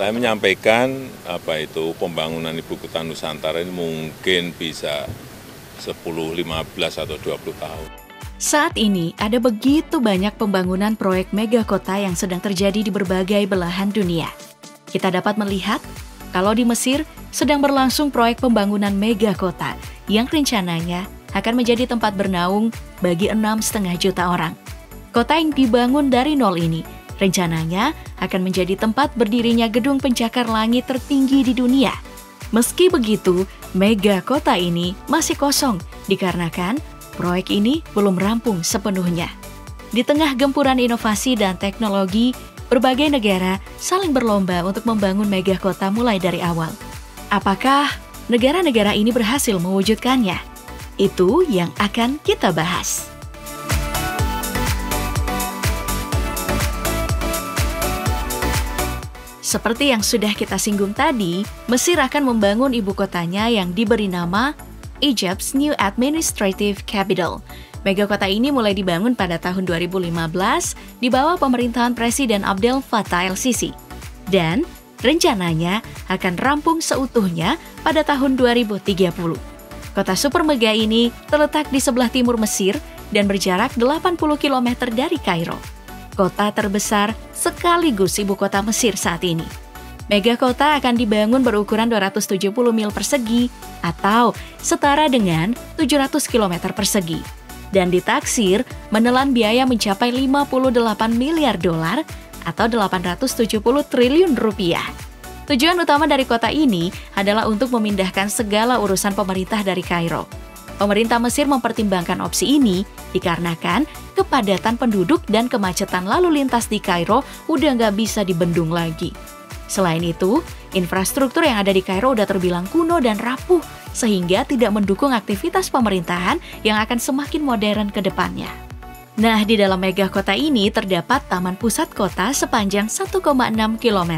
Saya menyampaikan pembangunan Ibu Kota Nusantara ini mungkin bisa 10, 15, atau 20 tahun. Saat ini ada begitu banyak pembangunan proyek mega kota yang sedang terjadi di berbagai belahan dunia. Kita dapat melihat kalau di Mesir sedang berlangsung proyek pembangunan mega kota yang rencananya akan menjadi tempat bernaung bagi 6,5 juta orang. Kota yang dibangun dari nol ini rencananya akan menjadi tempat berdirinya gedung pencakar langit tertinggi di dunia. Meski begitu, mega kota ini masih kosong dikarenakan proyek ini belum rampung sepenuhnya. Di tengah gempuran inovasi dan teknologi, berbagai negara saling berlomba untuk membangun mega kota mulai dari awal. Apakah negara-negara ini berhasil mewujudkannya? Itu yang akan kita bahas. Seperti yang sudah kita singgung tadi, Mesir akan membangun ibu kotanya yang diberi nama Egypt's New Administrative Capital. Megakota ini mulai dibangun pada tahun 2015 di bawah pemerintahan Presiden Abdel Fattah el-Sisi. Dan rencananya akan rampung seutuhnya pada tahun 2030. Kota super mega ini terletak di sebelah timur Mesir dan berjarak 80 km dari Kairo. Kota terbesar sekaligus ibu kota Mesir saat ini. Mega kota akan dibangun berukuran 270 mil persegi atau setara dengan 700 km persegi. Dan ditaksir menelan biaya mencapai 58 miliar dolar atau 870 triliun rupiah. Tujuan utama dari kota ini adalah untuk memindahkan segala urusan pemerintah dari Kairo. Pemerintah Mesir mempertimbangkan opsi ini dikarenakan kepadatan penduduk dan kemacetan lalu lintas di Kairo udah nggak bisa dibendung lagi. Selain itu, infrastruktur yang ada di Kairo udah terbilang kuno dan rapuh sehingga tidak mendukung aktivitas pemerintahan yang akan semakin modern ke depannya. Nah, di dalam mega kota ini terdapat taman pusat kota sepanjang 1,6 km.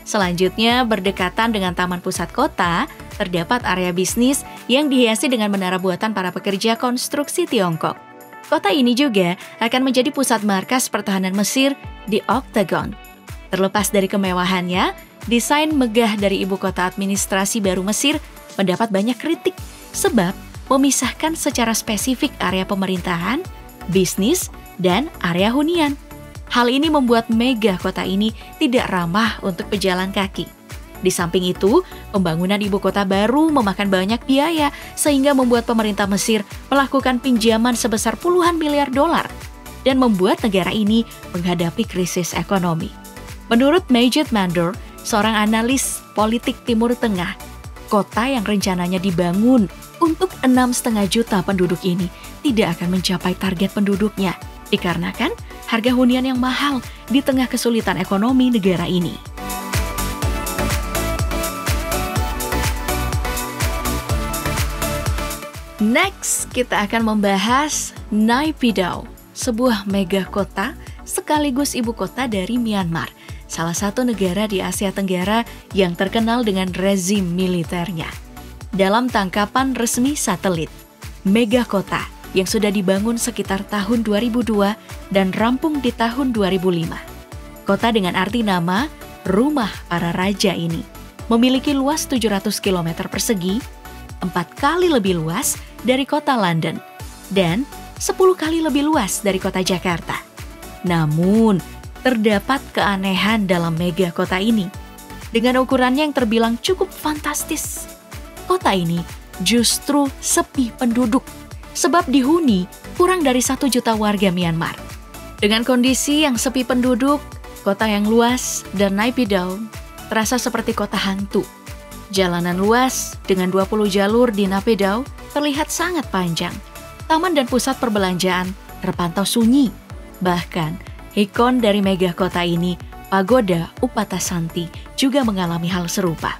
Selanjutnya, berdekatan dengan taman pusat kota, terdapat area bisnis yang dihiasi dengan menara buatan para pekerja konstruksi Tiongkok. Kota ini juga akan menjadi pusat markas pertahanan Mesir di Octagon. Terlepas dari kemewahannya, desain megah dari ibu kota administrasi baru Mesir mendapat banyak kritik sebab memisahkan secara spesifik area pemerintahan, bisnis, dan area hunian. Hal ini membuat mega kota ini tidak ramah untuk pejalan kaki. Di samping itu, pembangunan ibu kota baru memakan banyak biaya sehingga membuat pemerintah Mesir melakukan pinjaman sebesar puluhan miliar dolar dan membuat negara ini menghadapi krisis ekonomi. Menurut Majid Mandur, seorang analis politik Timur Tengah, kota yang rencananya dibangun untuk 6,5 juta penduduk ini tidak akan mencapai target penduduknya dikarenakan harga hunian yang mahal di tengah kesulitan ekonomi negara ini. Next, kita akan membahas Naypyidaw, sebuah mega kota sekaligus ibu kota dari Myanmar, salah satu negara di Asia Tenggara yang terkenal dengan rezim militernya. Dalam tangkapan resmi satelit, mega kota yang sudah dibangun sekitar tahun 2002 dan rampung di tahun 2005. Kota dengan arti nama Rumah Para Raja ini memiliki luas 700 km persegi, 4 kali lebih luas dari kota London, dan 10 kali lebih luas dari kota Jakarta. Namun, terdapat keanehan dalam mega kota ini. Dengan ukurannya yang terbilang cukup fantastis, kota ini justru sepi penduduk, sebab dihuni kurang dari 1 juta warga Myanmar. Dengan kondisi yang sepi penduduk, kota yang luas, dan Naypyidaw terasa seperti kota hantu. Jalanan luas dengan 20 jalur di Naypyidaw terlihat sangat panjang. Taman dan pusat perbelanjaan terpantau sunyi. Bahkan, ikon dari mega kota ini, Pagoda Upatasanti, juga mengalami hal serupa.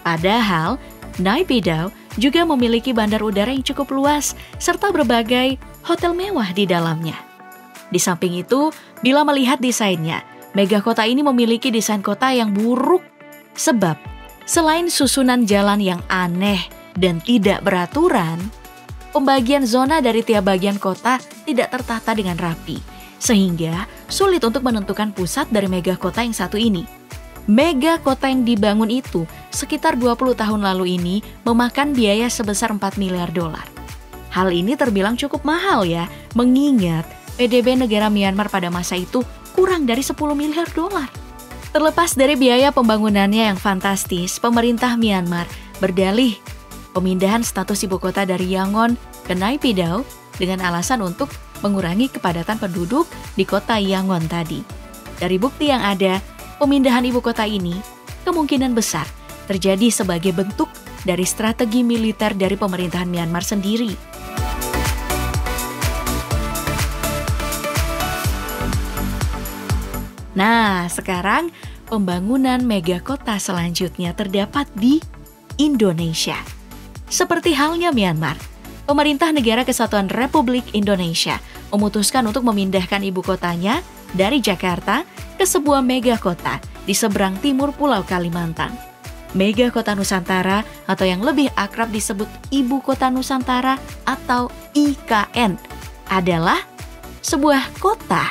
Padahal, Naypyidaw juga memiliki bandar udara yang cukup luas, serta berbagai hotel mewah di dalamnya. Di samping itu, bila melihat desainnya, mega kota ini memiliki desain kota yang buruk. Sebab, selain susunan jalan yang aneh dan tidak beraturan, pembagian zona dari tiap bagian kota tidak tertata dengan rapi, sehingga sulit untuk menentukan pusat dari mega kota yang satu ini. Mega kota yang dibangun itu sekitar 20 tahun lalu ini memakan biaya sebesar 4 miliar dolar. Hal ini terbilang cukup mahal ya, mengingat PDB negara Myanmar pada masa itu kurang dari 10 miliar dolar. Terlepas dari biaya pembangunannya yang fantastis, pemerintah Myanmar berdalih pemindahan status ibu kota dari Yangon ke Naypyidaw dengan alasan untuk mengurangi kepadatan penduduk di kota Yangon tadi. Dari bukti yang ada, pemindahan ibu kota ini kemungkinan besar terjadi sebagai bentuk dari strategi militer dari pemerintahan Myanmar sendiri. Nah, sekarang pembangunan mega kota selanjutnya terdapat di Indonesia. Seperti halnya Myanmar, pemerintah Negara Kesatuan Republik Indonesia memutuskan untuk memindahkan ibu kotanya dari Jakarta ke sebuah mega kota di seberang timur Pulau Kalimantan. Mega Kota Nusantara atau yang lebih akrab disebut Ibu Kota Nusantara atau IKN adalah sebuah kota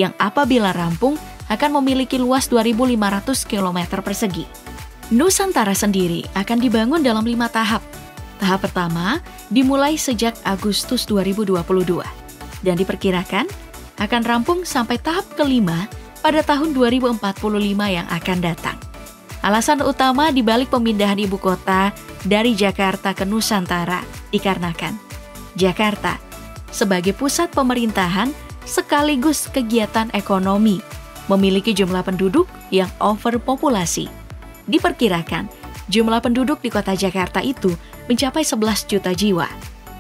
yang apabila rampung akan memiliki luas 2.500 km persegi. Nusantara sendiri akan dibangun dalam 5 tahap. Tahap pertama dimulai sejak Agustus 2022 dan diperkirakan akan rampung sampai tahap kelima pada tahun 2045 yang akan datang. Alasan utama dibalik pemindahan ibu kota dari Jakarta ke Nusantara dikarenakan Jakarta sebagai pusat pemerintahan sekaligus kegiatan ekonomi memiliki jumlah penduduk yang overpopulasi. Diperkirakan jumlah penduduk di kota Jakarta itu mencapai 11 juta jiwa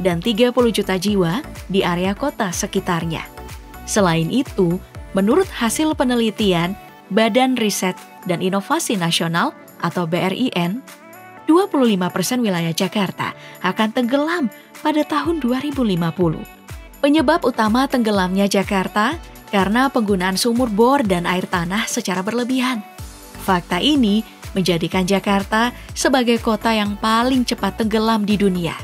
dan 30 juta jiwa di area kota sekitarnya. Selain itu, menurut hasil penelitian Badan Riset dan Inovasi Nasional atau BRIN, 25% wilayah Jakarta akan tenggelam pada tahun 2050. Penyebab utama tenggelamnya Jakarta karena penggunaan sumur bor dan air tanah secara berlebihan. Fakta ini menjadikan Jakarta sebagai kota yang paling cepat tenggelam di dunia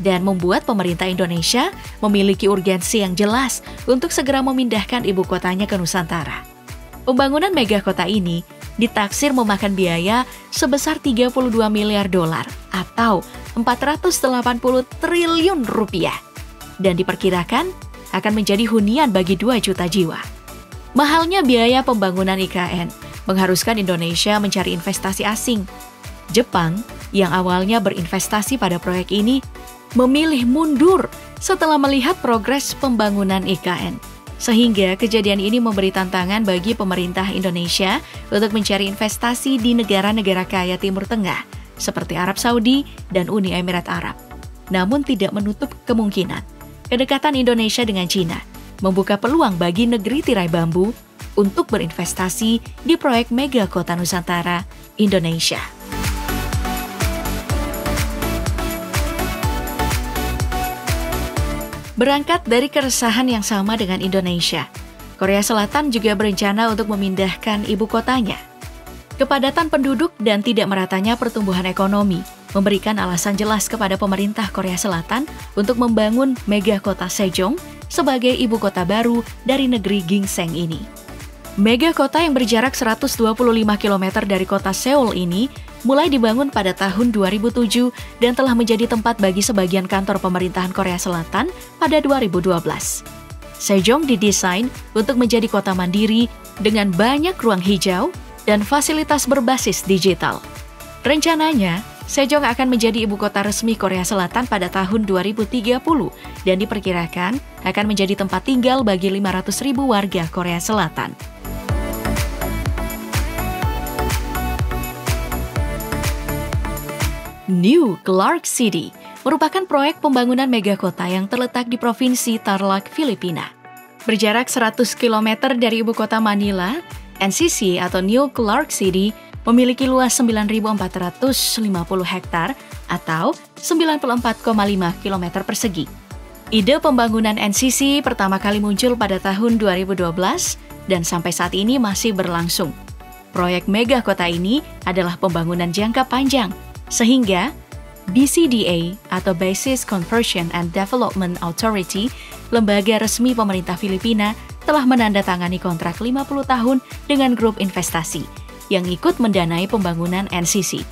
dan membuat pemerintah Indonesia memiliki urgensi yang jelas untuk segera memindahkan ibu kotanya ke Nusantara. Pembangunan mega kota ini ditaksir memakan biaya sebesar 32 miliar dolar atau 480 triliun rupiah dan diperkirakan akan menjadi hunian bagi 2 juta jiwa. Mahalnya biaya pembangunan IKN mengharuskan Indonesia mencari investasi asing. Jepang yang awalnya berinvestasi pada proyek ini memilih mundur setelah melihat progres pembangunan IKN. Sehingga kejadian ini memberi tantangan bagi pemerintah Indonesia untuk mencari investasi di negara-negara kaya Timur Tengah seperti Arab Saudi dan Uni Emirat Arab. Namun tidak menutup kemungkinan kedekatan Indonesia dengan Cina membuka peluang bagi negeri tirai bambu untuk berinvestasi di proyek mega kota Nusantara Indonesia. Berangkat dari keresahan yang sama dengan Indonesia, Korea Selatan juga berencana untuk memindahkan ibu kotanya. Kepadatan penduduk dan tidak meratanya pertumbuhan ekonomi memberikan alasan jelas kepada pemerintah Korea Selatan untuk membangun mega kota Sejong sebagai ibu kota baru dari negeri ginseng ini. Mega kota yang berjarak 125 km dari kota Seoul ini mulai dibangun pada tahun 2007 dan telah menjadi tempat bagi sebagian kantor pemerintahan Korea Selatan pada 2012. Sejong didesain untuk menjadi kota mandiri dengan banyak ruang hijau dan fasilitas berbasis digital. Rencananya, Sejong akan menjadi ibu kota resmi Korea Selatan pada tahun 2030 dan diperkirakan akan menjadi tempat tinggal bagi 500.000 warga Korea Selatan. New Clark City merupakan proyek pembangunan megakota yang terletak di Provinsi Tarlac, Filipina. Berjarak 100 km dari ibu kota Manila, NCC atau New Clark City memiliki luas 9.450 hektar atau 94,5 km persegi. Ide pembangunan NCC pertama kali muncul pada tahun 2012 dan sampai saat ini masih berlangsung. Proyek megakota ini adalah pembangunan jangka panjang, sehingga BCDA atau Basis Conversion and Development Authority, lembaga resmi pemerintah Filipina, telah menandatangani kontrak 50 tahun dengan grup investasi yang ikut mendanai pembangunan NCC.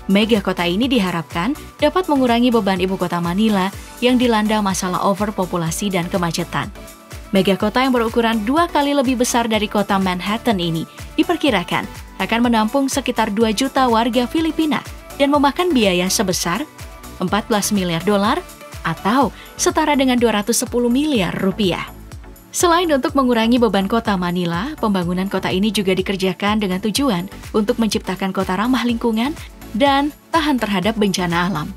Mega kota ini diharapkan dapat mengurangi beban ibu kota Manila yang dilanda masalah overpopulasi dan kemacetan. Mega kota yang berukuran 2 kali lebih besar dari kota Manhattan ini diperkirakan akan menampung sekitar 2 juta warga Filipina dan memakan biaya sebesar 14 miliar dolar atau setara dengan 210 miliar rupiah. Selain untuk mengurangi beban kota Manila, pembangunan kota ini juga dikerjakan dengan tujuan untuk menciptakan kota ramah lingkungan dan tahan terhadap bencana alam.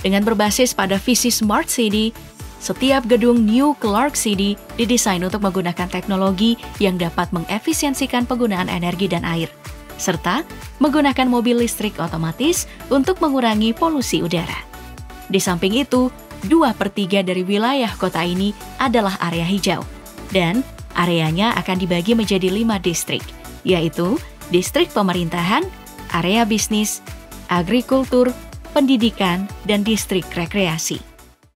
Dengan berbasis pada visi Smart City, setiap gedung New Clark City didesain untuk menggunakan teknologi yang dapat mengefisiensikan penggunaan energi dan air, serta menggunakan mobil listrik otomatis untuk mengurangi polusi udara. Di samping itu, 2/3 dari wilayah kota ini adalah area hijau, dan areanya akan dibagi menjadi 5 distrik, yaitu distrik pemerintahan, area bisnis, agrikultur, pendidikan, dan distrik rekreasi.